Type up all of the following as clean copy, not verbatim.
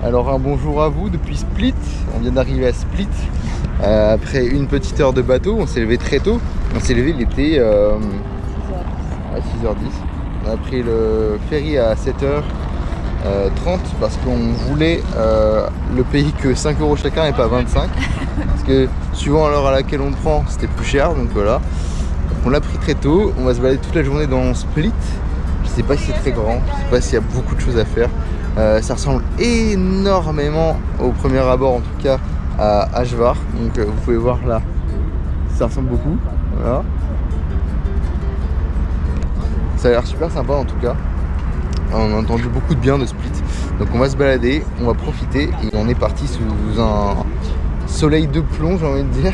Alors un bonjour à vous depuis Split, on vient d'arriver à Split. Après une petite heure de bateau, on s'est levé très tôt. On s'est levé, il était à 6h10. On a pris le ferry à 7h30 parce qu'on voulait le payer que 5 € chacun et pas 25. Parce que suivant l'heure à laquelle on le prend, c'était plus cher, donc voilà. On l'a pris très tôt, on va se balader toute la journée dans Split. Je sais pas si c'est très grand, je sais pas s'il y a beaucoup de choses à faire. Ça ressemble énormément au premier abord, en tout cas à Ashvar. Donc vous pouvez voir là, ça ressemble beaucoup. Voilà. Ça a l'air super sympa en tout cas. On a entendu beaucoup de bien de Split. Donc on va se balader, on va profiter et on est parti sous un soleil de plomb, j'ai envie de dire.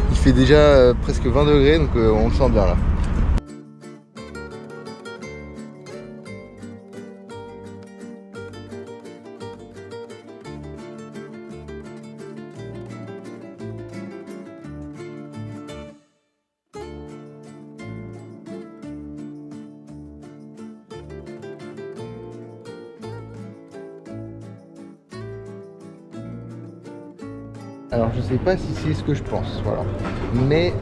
Il fait déjà presque 20 degrés, donc on le sent bien là. Alors je sais pas si c'est ce que je pense, voilà. Mais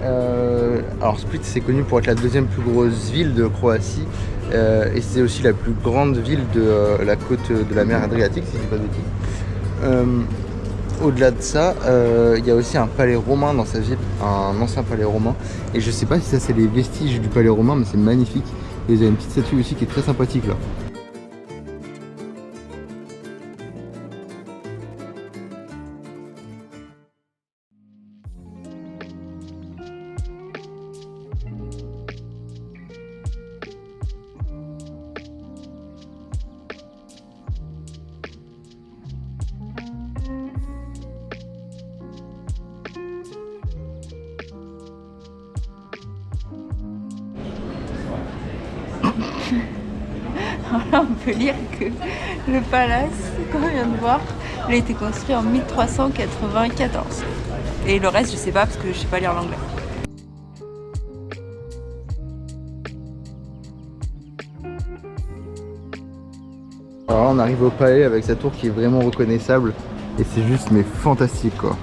alors Split c'est connu pour être la deuxième plus grosse ville de Croatie et c'est aussi la plus grande ville de la côte de la mer Adriatique, si je dis pas de bêtises. Au-delà de ça, il y a aussi un palais romain dans sa ville, un ancien palais romain. Et je sais pas si ça c'est les vestiges du palais romain, mais c'est magnifique. Et il y a une petite statue aussi qui est très sympathique là. Alors on peut lire que le palace, comme on vient de voir, il a été construit en 1394. Et le reste, je sais pas parce que je sais pas lire l'anglais. Alors là, on arrive au palais avec sa tour qui est vraiment reconnaissable et c'est juste mais fantastique quoi.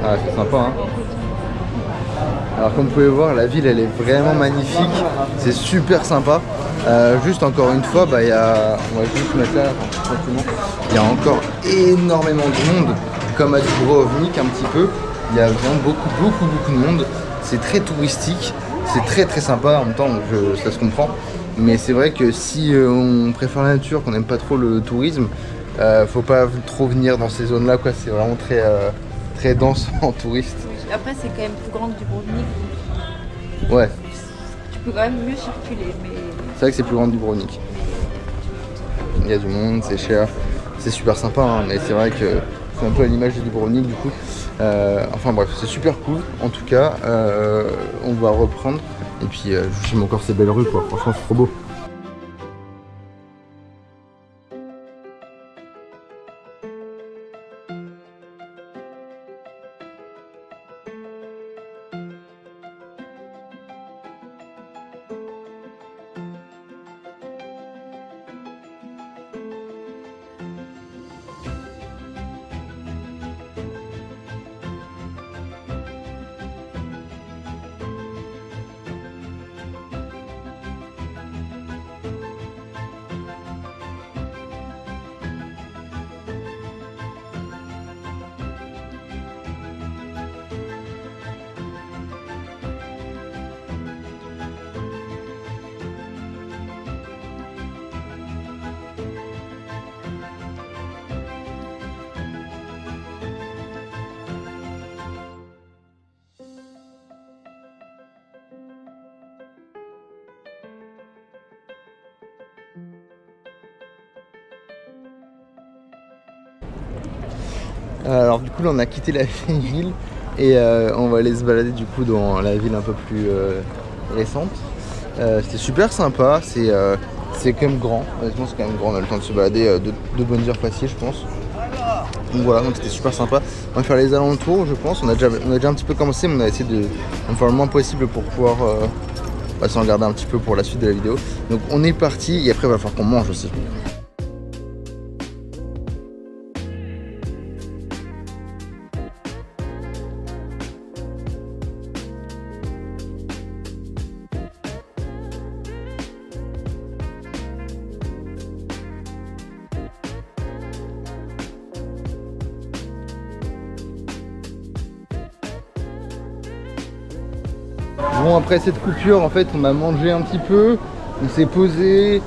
Ah, c'est sympa hein. Alors comme vous pouvez voir, la ville elle est vraiment magnifique, c'est super sympa. Juste encore une fois, bah, on va juste mettre là tranquillement. Il y a encore énormément de monde, comme à Dubrovnik un petit peu. Il y a vraiment beaucoup de monde. C'est très touristique, c'est très sympa en même temps, ça se comprend. Mais c'est vrai que si on préfère la nature, qu'on n'aime pas trop le tourisme, faut pas trop venir dans ces zones là quoi, c'est vraiment très dense en touristes. Après c'est quand même plus grand que Dubrovnik. Ouais. Tu peux quand même mieux circuler, mais... C'est vrai que c'est plus grand que Dubrovnik. Il y a du monde, c'est cher, c'est super sympa, hein, mais c'est vrai que c'est un peu à l'image de Dubrovnik du coup. Enfin bref, c'est super cool. En tout cas, on va reprendre. Et puis je vous filme encore ces belles rues quoi. Franchement c'est trop beau. Alors du coup là on a quitté la ville et on va aller se balader du coup dans la ville un peu plus récente. C'était super sympa, c'est quand même grand, honnêtement c'est quand même grand, on a le temps de se balader de bonnes heures faciles je pense. Donc voilà, donc c'était super sympa. On va faire les alentours je pense, on a déjà un petit peu commencé mais on a essayé de faire le moins possible pour pouvoir s'en regarder un petit peu pour la suite de la vidéo. Donc on est parti et après il va falloir qu'on mange aussi. Bon après cette coupure en fait on a mangé un petit peu, on s'est posé,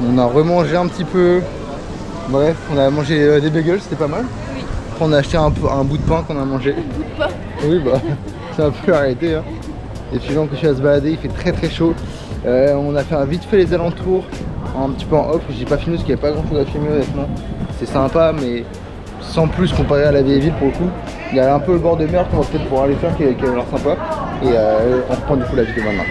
on a remangé un petit peu. Bref, on a mangé des bagels, c'était pas mal. Oui. Après on a acheté un bout de pain qu'on a mangé. Un bout de pain. Oui bah ça a pu arrêter hein. Et puis là on continue à se balader, il fait très chaud. On a fait vite fait les alentours, un petit peu en off, j'ai pas filmé parce qu'il n'y a pas grand chose à filmer honnêtement. C'est sympa mais sans plus comparé à la vieille ville pour le coup. Il y a un peu le bord de mer qu'on va peut-être pouvoir aller faire qui a l'air sympa. Et on reprend du coup la vidéo maintenant.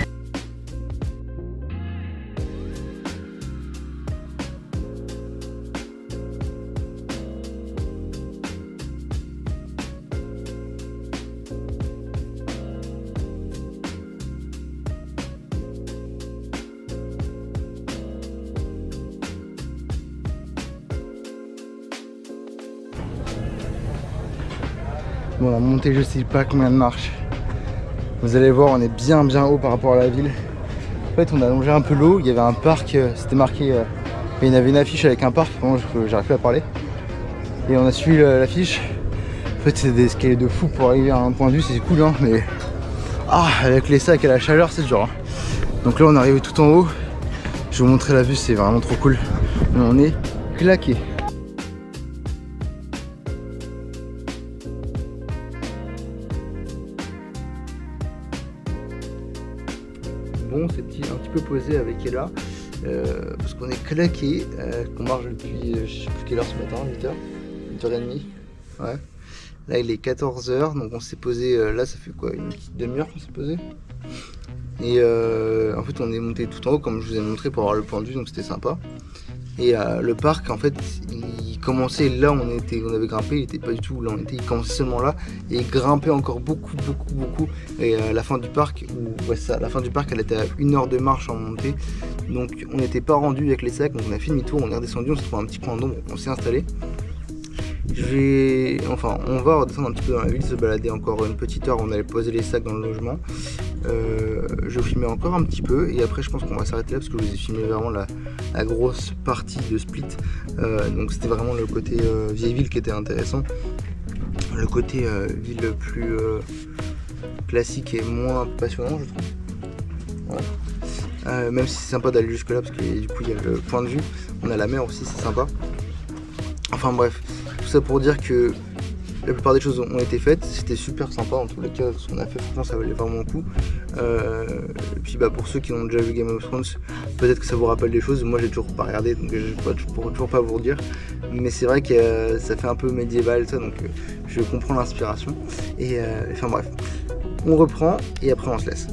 Bon la montée je sais pas combien de marches. Vous allez voir on est bien haut par rapport à la ville. En fait on a longé un peu l'eau, il y avait un parc, c'était marqué, il y avait une affiche avec un parc, vraiment j'arrive plus à parler. Et on a suivi l'affiche. En fait c'est des escaliers de fou pour arriver à un point de vue, c'est cool hein, mais avec les sacs et la chaleur c'est dur hein. Donc là on est arrivé tout en haut. Je vais vous montrer la vue, c'est vraiment trop cool. Mais on est claqué. Bon, c'est un petit peu posé avec Ella parce qu'on est claqué, qu'on marche depuis je sais plus quelle heure ce matin, 8h, 8h30. Ouais. Là il est 14h, donc on s'est posé là, ça fait quoi, une petite demi-heure qu'on s'est posé. Et en fait on est monté tout en haut comme je vous ai montré pour avoir le point de vue, donc c'était sympa. Et le parc en fait il commençait là où on avait grimpé, il était pas du tout là où on était, il commençait seulement là et il grimpait encore beaucoup. Et la fin du parc, la fin du parc elle était à 1 heure de marche en montée, donc on n'était pas rendu avec les sacs, donc on a fait demi-tour, on est redescendu, on s'est trouvé un petit coin d'ombre, on s'est installé. On va redescendre un petit peu dans la ville, se balader encore une petite heure, on allait poser les sacs dans le logement. Je filmais encore un petit peu et après je pense qu'on va s'arrêter là parce que je vous ai filmé vraiment la grosse partie de Split. Donc c'était vraiment le côté vieille ville qui était intéressant. Le côté ville plus classique et moins passionnant je trouve. Ouais. Même si c'est sympa d'aller jusque là parce que du coup il y a le point de vue, on a la mer aussi, c'est sympa. Enfin bref, tout ça pour dire que la plupart des choses ont été faites, c'était super sympa en tous les cas, ce qu'on a fait, franchement ça valait vraiment le coup. Et puis pour ceux qui ont déjà vu Game of Thrones, peut-être que ça vous rappelle des choses, moi j'ai toujours pas regardé, donc je pourrais toujours pas vous redire, mais c'est vrai que ça fait un peu médiéval ça, donc je comprends l'inspiration, et enfin bref, on reprend et après on se laisse.